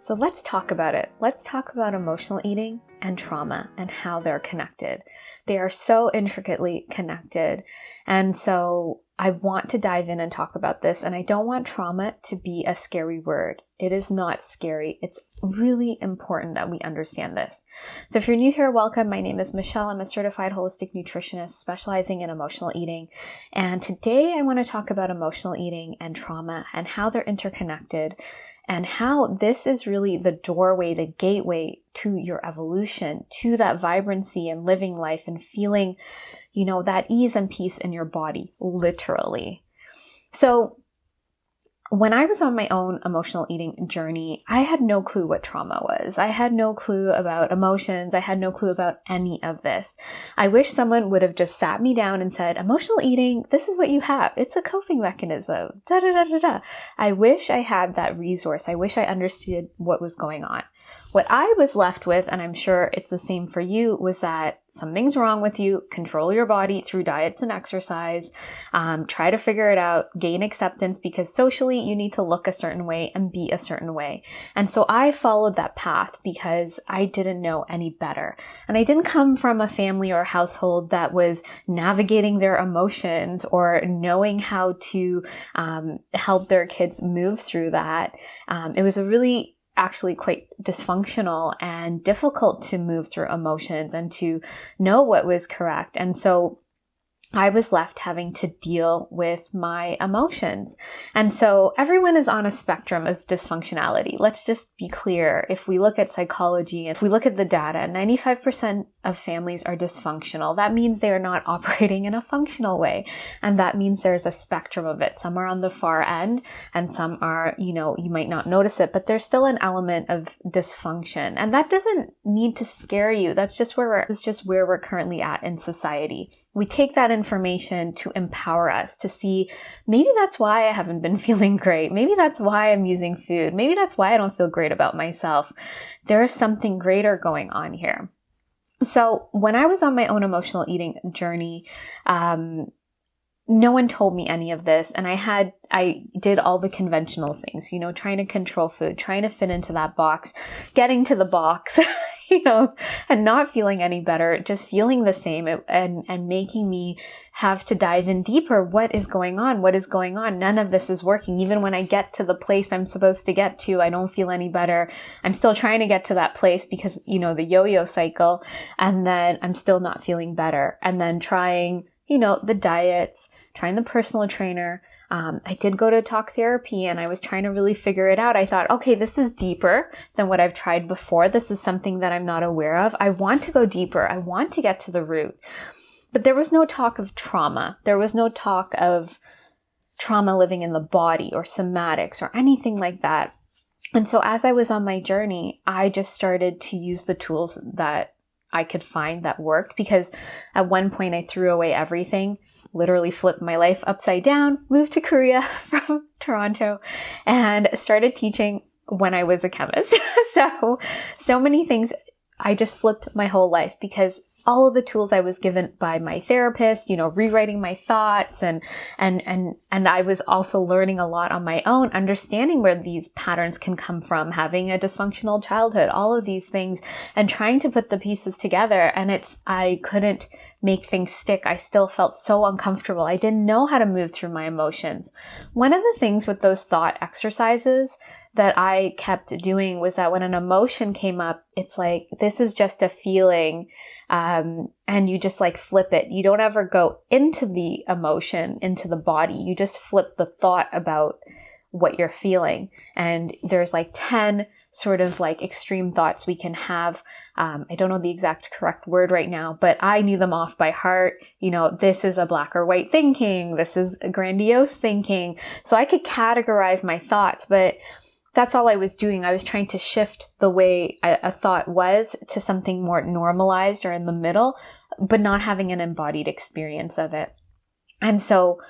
So let's talk about it. Let's talk about emotional eating and trauma and how they're connected. They are so intricately connected. And so I want to dive in and talk about this. And I don't want trauma to be a scary word. It is not scary. It's really important that we understand this. So if you're new here, welcome. My name is Michelle. I'm a certified holistic nutritionist specializing in emotional eating. And today I want to talk about emotional eating and trauma and how they're interconnected, and how this is really the doorway, the gateway to your evolution, to that vibrancy and living life and feeling, that ease and peace in your body, literally. So when I was on my own emotional eating journey, I had no clue what trauma was. I had no clue about emotions. I had no clue about any of this. I wish someone would have just sat me down and said, emotional eating, this is what you have. It's a coping mechanism. Da, da, da, da, da. I wish I had that resource. I wish I understood what was going on. What I was left with, and I'm sure it's the same for you, was that something's wrong with you. Control your body through diets and exercise. Try to figure it out. Gain acceptance, because socially you need to look a certain way and be a certain way. And so I followed that path because I didn't know any better. And I didn't come from a family or a household that was navigating their emotions or knowing how to help their kids move through that. It was a really actually quite dysfunctional and difficult to move through emotions and to know what was correct. And so I was left having to deal with my emotions. And so everyone is on a spectrum of dysfunctionality. Let's just be clear. If we look at psychology, if we look at the data, 95% of families are dysfunctional. That means they are not operating in a functional way. And that means there's a spectrum of it. Some are on the far end and some are, you might not notice it, but there's still an element of dysfunction. And that doesn't need to scare you. That's just where we're currently at in society. We take that information to empower us to see, maybe that's why I haven't been feeling great. Maybe that's why I'm using food. Maybe that's why I don't feel great about myself. There's something greater going on here. So when I was on my own emotional eating journey, no one told me any of this. And I did all the conventional things, trying to control food, trying to fit into that box, getting to the box, and not feeling any better, just feeling the same and making me have to dive in deeper. What is going on? What is going on? None of this is working. Even when I get to the place I'm supposed to get to, I don't feel any better. I'm still trying to get to that place because, the yo-yo cycle, and then I'm still not feeling better. And then trying, the diets, trying the personal trainer. I did go to talk therapy and I was trying to really figure it out. I thought, okay, this is deeper than what I've tried before. This is something that I'm not aware of. I want to go deeper. I want to get to the root. But there was no talk of trauma. There was no talk of trauma living in the body or somatics or anything like that. And so as I was on my journey, I just started to use the tools that I could find that worked, because at one point I threw away everything, literally flipped my life upside down, moved to Korea from Toronto, and started teaching when I was a chemist. So many things, I just flipped my whole life because all of the tools I was given by my therapist, rewriting my thoughts and I was also learning a lot on my own, understanding where these patterns can come from, having a dysfunctional childhood, all of these things, and trying to put the pieces together. And I couldn't make things stick. I still felt so uncomfortable. I didn't know how to move through my emotions. One of the things with those thought exercises that I kept doing was that when an emotion came up, it's like, this is just a feeling. And you just flip it. You don't ever go into the emotion, into the body. You just flip the thought about what you're feeling. And there's 10 sort of extreme thoughts we can have. I don't know the exact correct word right now, but I knew them off by heart. This is a black or white thinking. This is a grandiose thinking. So I could categorize my thoughts, but that's all I was doing. I was trying to shift the way a thought was to something more normalized or in the middle, but not having an embodied experience of it. And so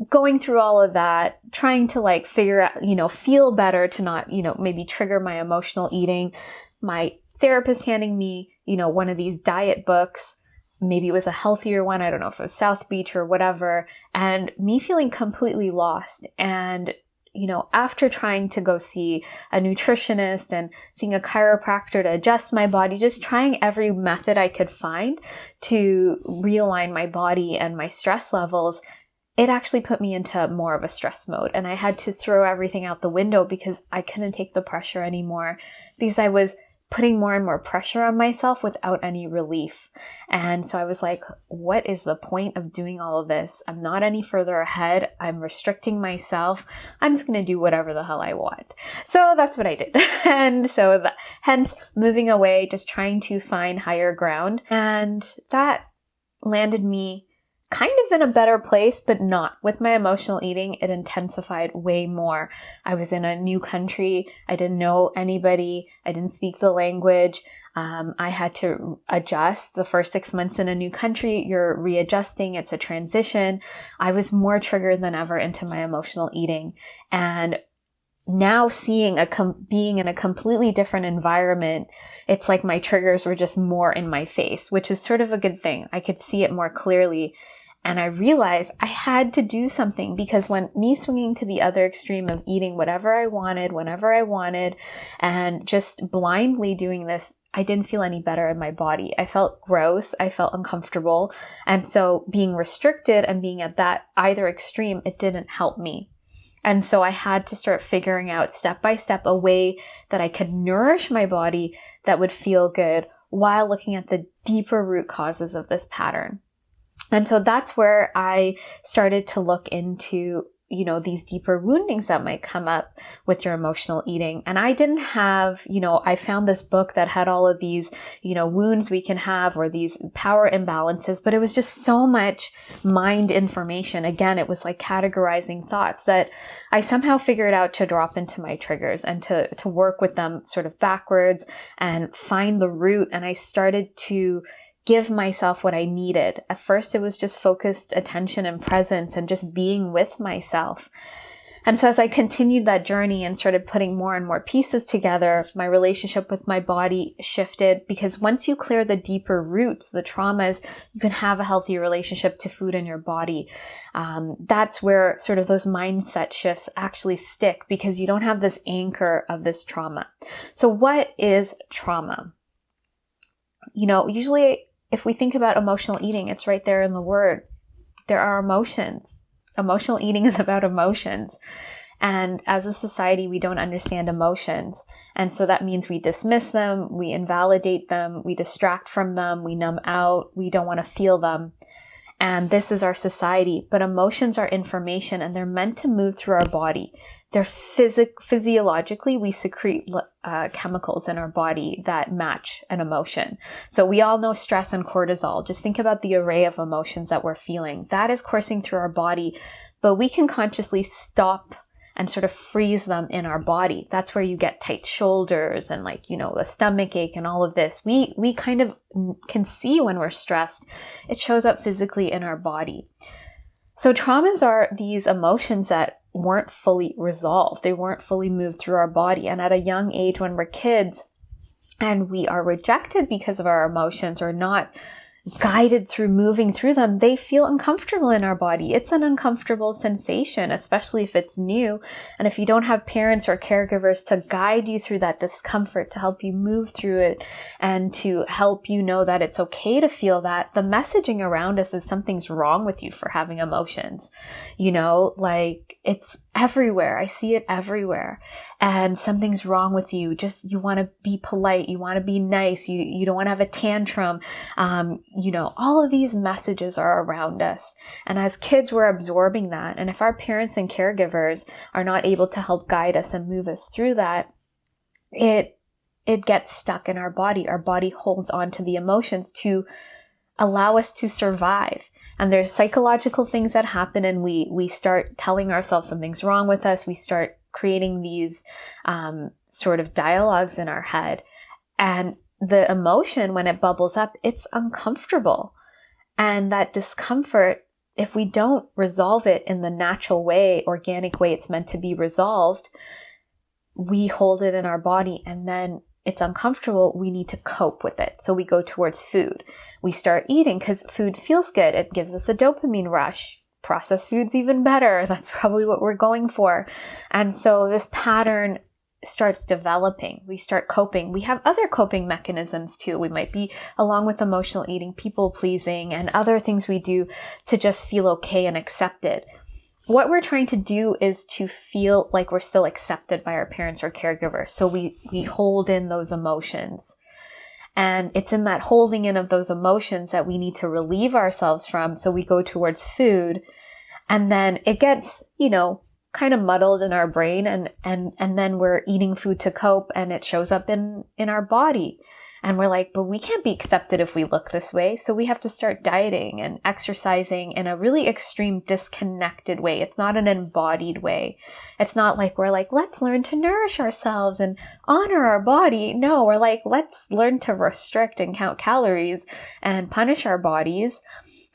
going through all of that, trying to figure out, feel better to not, maybe trigger my emotional eating. My therapist handing me, one of these diet books. Maybe it was a healthier one. I don't know if it was South Beach or whatever. And me feeling completely lost and after trying to go see a nutritionist and seeing a chiropractor to adjust my body, just trying every method I could find to realign my body and my stress levels, it actually put me into more of a stress mode. And I had to throw everything out the window because I couldn't take the pressure anymore, because I was putting more and more pressure on myself without any relief. And so I was like, what is the point of doing all of this? I'm not any further ahead. I'm restricting myself. I'm just going to do whatever the hell I want. So that's what I did. And so hence moving away, just trying to find higher ground. And that landed me kind of in a better place, but not. With my emotional eating, it intensified way more. I was in a new country. I didn't know anybody. I didn't speak the language. I had to adjust. The first 6 months in a new country, you're readjusting. It's a transition. I was more triggered than ever into my emotional eating. And now seeing being in a completely different environment, it's like my triggers were just more in my face, which is sort of a good thing. I could see it more clearly. And I realized I had to do something, because when me swinging to the other extreme of eating whatever I wanted, whenever I wanted, and just blindly doing this, I didn't feel any better in my body. I felt gross. I felt uncomfortable. And so being restricted and being at that either extreme, it didn't help me. And so I had to start figuring out step by step a way that I could nourish my body that would feel good while looking at the deeper root causes of this pattern. And so that's where I started to look into, these deeper woundings that might come up with your emotional eating. And I didn't have, I found this book that had all of these, wounds we can have, or these power imbalances, but it was just so much mind information. Again, it was like categorizing thoughts that I somehow figured out to drop into my triggers and to work with them sort of backwards and find the root. And I started to give myself what I needed. At first, it was just focused attention and presence and just being with myself. And so as I continued that journey and started putting more and more pieces together, my relationship with my body shifted, because once you clear the deeper roots, the traumas, you can have a healthy relationship to food in your body. That's where sort of those mindset shifts actually stick, because you don't have this anchor of this trauma. So what is trauma? Usually if we think about emotional eating, it's right there in the word. There are emotions. Emotional eating is about emotions. And as a society, we don't understand emotions. And so that means we dismiss them, we invalidate them, we distract from them, we numb out, we don't want to feel them. And this is our society. But emotions are information, and they're meant to move through our body. They're physiologically, we secrete chemicals in our body that match an emotion. So we all know stress and cortisol. Just think about the array of emotions that we're feeling. That is coursing through our body, but we can consciously stop and sort of freeze them in our body. That's where you get tight shoulders and a stomach ache and all of this. We kind of can see when we're stressed. It shows up physically in our body. So traumas are these emotions that weren't fully resolved. They weren't fully moved through our body. And at a young age, when we're kids and we are rejected because of our emotions or not guided through moving through them, they feel uncomfortable in our body. It's an uncomfortable sensation, especially if it's new. And if you don't have parents or caregivers to guide you through that discomfort, to help you move through it and to help you know that it's okay to feel that, the messaging around us is something's wrong with you for having emotions. It's everywhere. I see it everywhere. And something's wrong with you. Just, you want to be polite. You want to be nice. You don't want to have a tantrum. All of these messages are around us. And as kids, we're absorbing that. And if our parents and caregivers are not able to help guide us and move us through that, it gets stuck in our body. Our body holds on to the emotions to allow us to survive. And there's psychological things that happen, and we start telling ourselves something's wrong with us. We start creating these sort of dialogues in our head. And the emotion, when it bubbles up, it's uncomfortable. And that discomfort, if we don't resolve it in the natural way, organic way it's meant to be resolved, we hold it in our body, and then it's uncomfortable. We need to cope with it. So we go towards food. We start eating because food feels good. It gives us a dopamine rush. processed food's even better. That's probably what we're going for. And so this pattern starts developing. We start coping. We have other coping mechanisms too. We might be, along with emotional eating, people pleasing, and other things we do to just feel okay and accepted. What we're trying to do is to feel like we're still accepted by our parents or caregivers. So we hold in those emotions. And it's in that holding in of those emotions that we need to relieve ourselves from. So we go towards food, and then it gets, kind of muddled in our brain, and then we're eating food to cope, and it shows up in our body. And we're like, but we can't be accepted if we look this way. So we have to start dieting and exercising in a really extreme disconnected way. It's not an embodied way. It's not like we're like, let's learn to nourish ourselves and honor our body. No, we're like, let's learn to restrict and count calories and punish our bodies.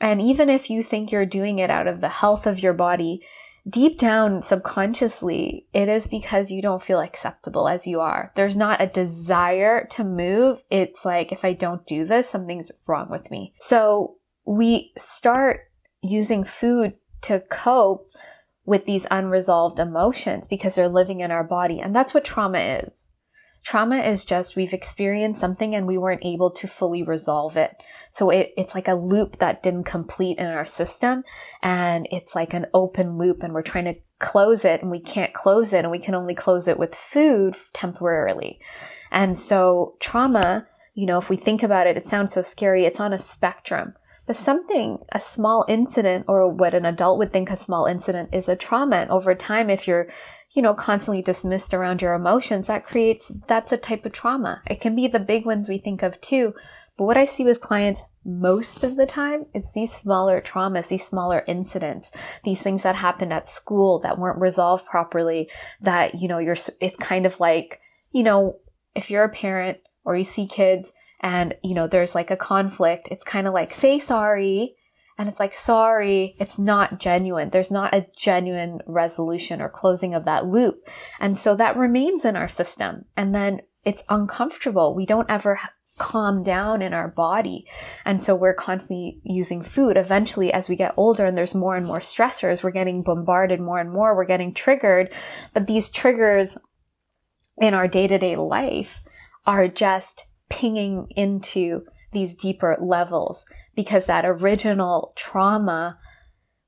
And even if you think you're doing it out of the health of your body, deep down, subconsciously, it is because you don't feel acceptable as you are. There's not a desire to move. It's like, if I don't do this, something's wrong with me. So we start using food to cope with these unresolved emotions because they're living in our body. And that's what trauma is. Trauma is just we've experienced something and we weren't able to fully resolve it. So it's like a loop that didn't complete in our system, and it's like an open loop, and we're trying to close it and we can't close it, and we can only close it with food temporarily. And so trauma, if we think about it, it sounds so scary. It's on a spectrum. But a small incident, or what an adult would think a small incident, is a trauma. And over time, if you're constantly dismissed around your emotions, that's a type of trauma. It can be the big ones we think of too. But what I see with clients most of the time, it's these smaller traumas, these smaller incidents, these things that happened at school that weren't resolved properly, that, it's kind of like, if you're a parent or you see kids and, there's like a conflict, it's kind of like, say sorry. And it's like, sorry, it's not genuine. There's not a genuine resolution or closing of that loop. And so that remains in our system. And then it's uncomfortable. We don't ever calm down in our body. And so we're constantly using food. Eventually, as we get older and there's more and more stressors, we're getting bombarded more and more. We're getting triggered. But these triggers in our day-to-day life are just pinging into these deeper levels, because that original trauma,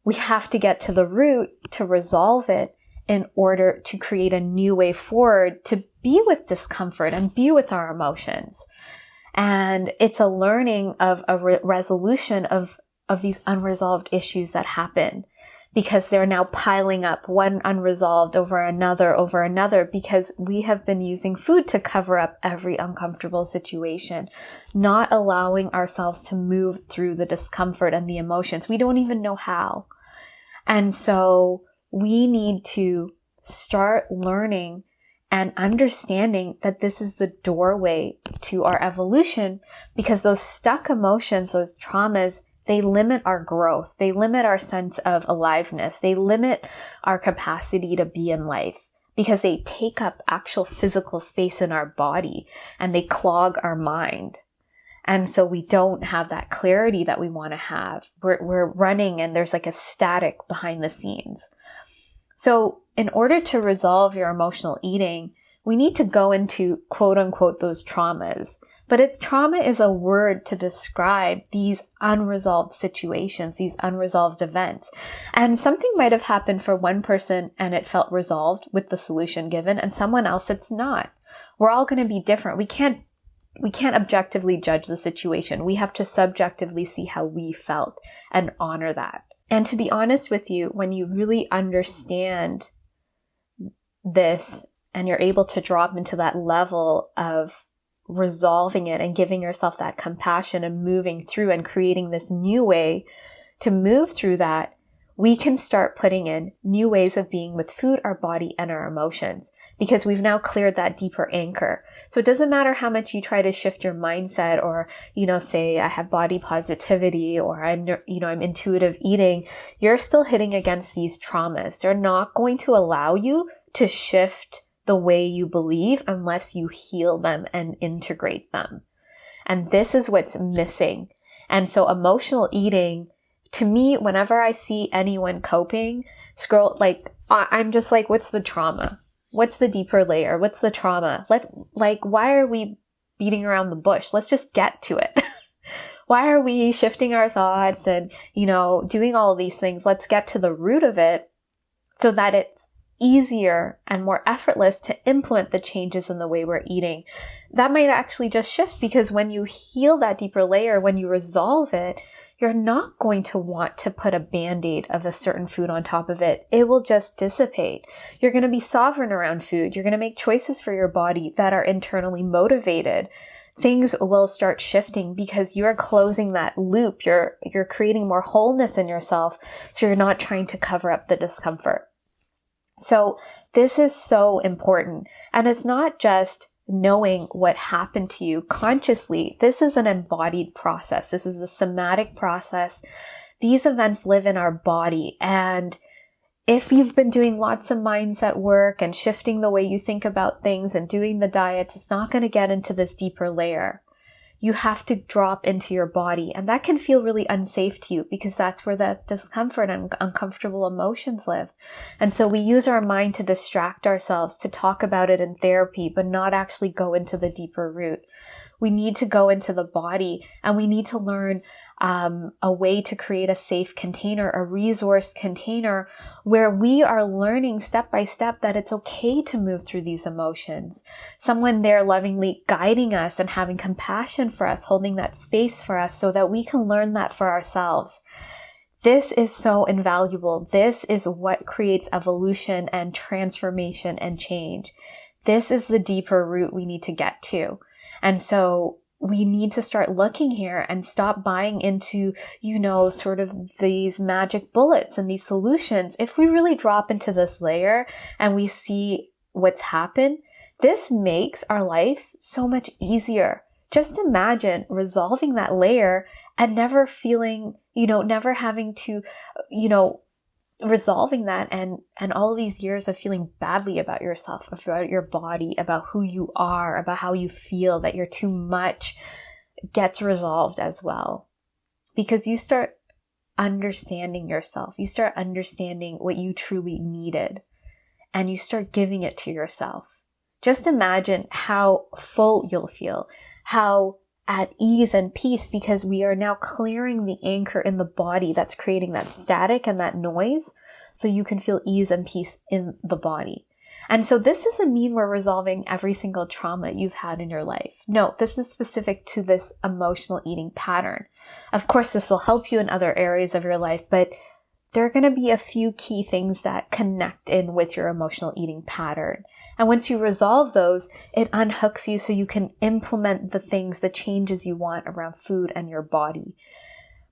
we have to get to the root to resolve it in order to create a new way forward to be with discomfort and be with our emotions. And it's a learning of a resolution of these unresolved issues that happen, because they're now piling up, one unresolved over another, because we have been using food to cover up every uncomfortable situation, not allowing ourselves to move through the discomfort and the emotions. We don't even know how. And so we need to start learning and understanding that this is the doorway to our evolution, because those stuck emotions, those traumas, they limit our growth. They limit our sense of aliveness. They limit our capacity to be in life, because they take up actual physical space in our body and they clog our mind. And so we don't have that clarity that we want to have. We're running and there's like a static behind the scenes. So in order to resolve your emotional eating, we need to go into quote unquote those traumas. But trauma is a word to describe these unresolved situations, these unresolved events. And something might have happened for one person and it felt resolved with the solution given, and someone else it's not. We're all going to be different. We can't objectively judge the situation. We have to subjectively see how we felt and honor that. And to be honest with you, when you really understand this and you're able to drop into that level of resolving it and giving yourself that compassion and moving through and creating this new way to move through that, we can start putting in new ways of being with food, our body, and our emotions, because we've now cleared that deeper anchor. So it doesn't matter how much you try to shift your mindset, or, say I have body positivity, or I'm intuitive eating, you're still hitting against these traumas. They're not going to allow you to shift the way you believe unless you heal them and integrate them. And this is what's missing. And so emotional eating to me, whenever I see anyone coping, I'm just like, what's the trauma? What's the deeper layer? What's the trauma? Why are we beating around the bush? Let's just get to it. Why are we shifting our thoughts and, doing all of these things? Let's get to the root of it so that it's easier and more effortless to implement the changes in the way we're eating. That might actually just shift, because when you heal that deeper layer, when you resolve it, you're not going to want to put a band-aid of a certain food on top of it. It will just dissipate. You're going to be sovereign around food. You're going to make choices for your body that are internally motivated. Things will start shifting because you're closing that loop. You're creating more wholeness in yourself, so you're not trying to cover up the discomfort. So this is so important. And it's not just knowing what happened to you consciously. This is an embodied process. This is a somatic process. These events live in our body. And if you've been doing lots of mindset work and shifting the way you think about things and doing the diets, it's not going to get into this deeper layer. You have to drop into your body. And that can feel really unsafe to you, because that's where that discomfort and uncomfortable emotions live. And so we use our mind to distract ourselves, to talk about it in therapy, but not actually go into the deeper root. We need to go into the body, and we need to learn a way to create a safe container, a resource container, where we are learning step by step that it's okay to move through these emotions. Someone there lovingly guiding us and having compassion for us, holding that space for us so that we can learn that for ourselves. This is so invaluable. This is what creates evolution and transformation and change. This is the deeper root we need to get to. And so we need to start looking here and stop buying into, sort of these magic bullets and these solutions. If we really drop into this layer and we see what's happened, this makes our life so much easier. Just imagine resolving that layer and never feeling, never having to, resolving that and all of these years of feeling badly about yourself, about your body, about who you are, about how you feel, that you're too much, gets resolved as well. Because you start understanding yourself. You start understanding what you truly needed, and you start giving it to yourself. Just imagine how full you'll feel, how at ease and peace, because we are now clearing the anchor in the body that's creating that static and that noise, so you can feel ease and peace in the body. And so this doesn't mean we're resolving every single trauma you've had in your life. No, this is specific to this emotional eating pattern. Of course, this will help you in other areas of your life, but there are going to be a few key things that connect in with your emotional eating pattern. And once you resolve those, it unhooks you so you can implement the things, the changes you want around food and your body.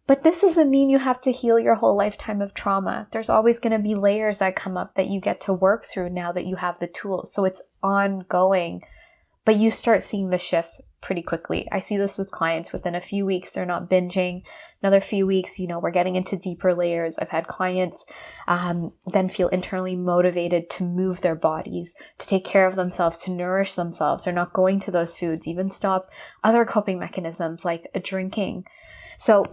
But this doesn't mean you have to heal your whole lifetime of trauma. There's always going to be layers that come up that you get to work through now that you have the tools. So it's ongoing, but you start seeing the shifts pretty quickly. I see this with clients. Within a few weeks, they're not binging. Another few weeks, we're getting into deeper layers. I've had clients then feel internally motivated to move their bodies, to take care of themselves, to nourish themselves. They're not going to those foods, even stop other coping mechanisms like drinking. So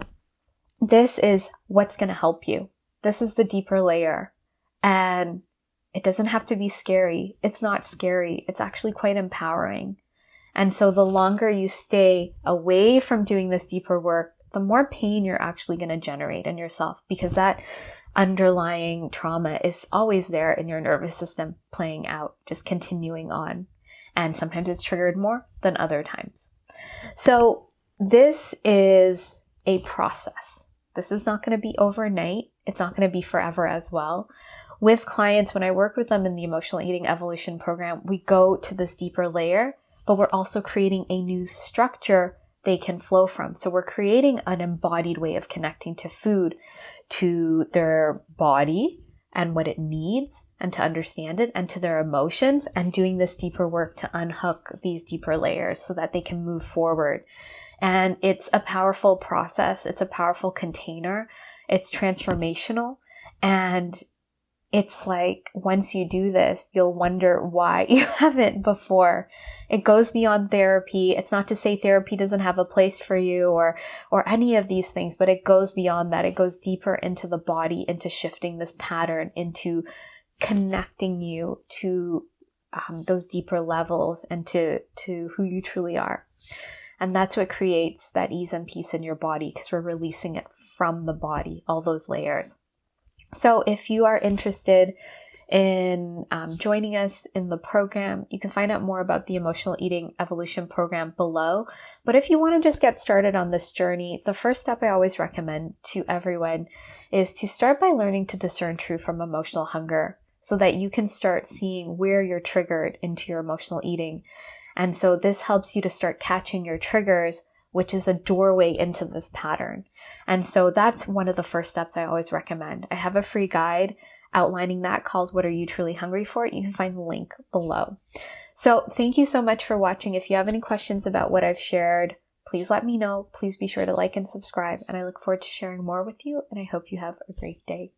this is what's going to help you. This is the deeper layer. And it doesn't have to be scary. It's not scary. It's actually quite empowering. And so the longer you stay away from doing this deeper work, the more pain you're actually going to generate in yourself, because that underlying trauma is always there in your nervous system playing out, just continuing on. And sometimes it's triggered more than other times. So this is a process. This is not going to be overnight. It's not going to be forever as well. With clients, when I work with them in the Emotional Eating Evolution program, we go to this deeper layer, but we're also creating a new structure they can flow from. So we're creating an embodied way of connecting to food, to their body and what it needs, and to understand it, and to their emotions, and doing this deeper work to unhook these deeper layers so that they can move forward. And it's a powerful process. It's a powerful container. It's transformational. And it's like, once you do this, you'll wonder why you haven't before. It goes beyond therapy. It's not to say therapy doesn't have a place for you or any of these things, but it goes beyond that. It goes deeper into the body, into shifting this pattern, into connecting you to those deeper levels and to who you truly are. And that's what creates that ease and peace in your body, because we're releasing it from the body, all those layers. So if you are interested in joining us in the program, you can find out more about the Emotional Eating Evolution program below. But if you want to just get started on this journey, the first step I always recommend to everyone is to start by learning to discern true from emotional hunger, so that you can start seeing where you're triggered into your emotional eating. And so this helps you to start catching your triggers, which is a doorway into this pattern. And so that's one of the first steps I always recommend. I have a free guide outlining that called What Are You Truly Hungry For? You can find the link below. So thank you so much for watching. If you have any questions about what I've shared, please let me know. Please be sure to like and subscribe. And I look forward to sharing more with you. And I hope you have a great day.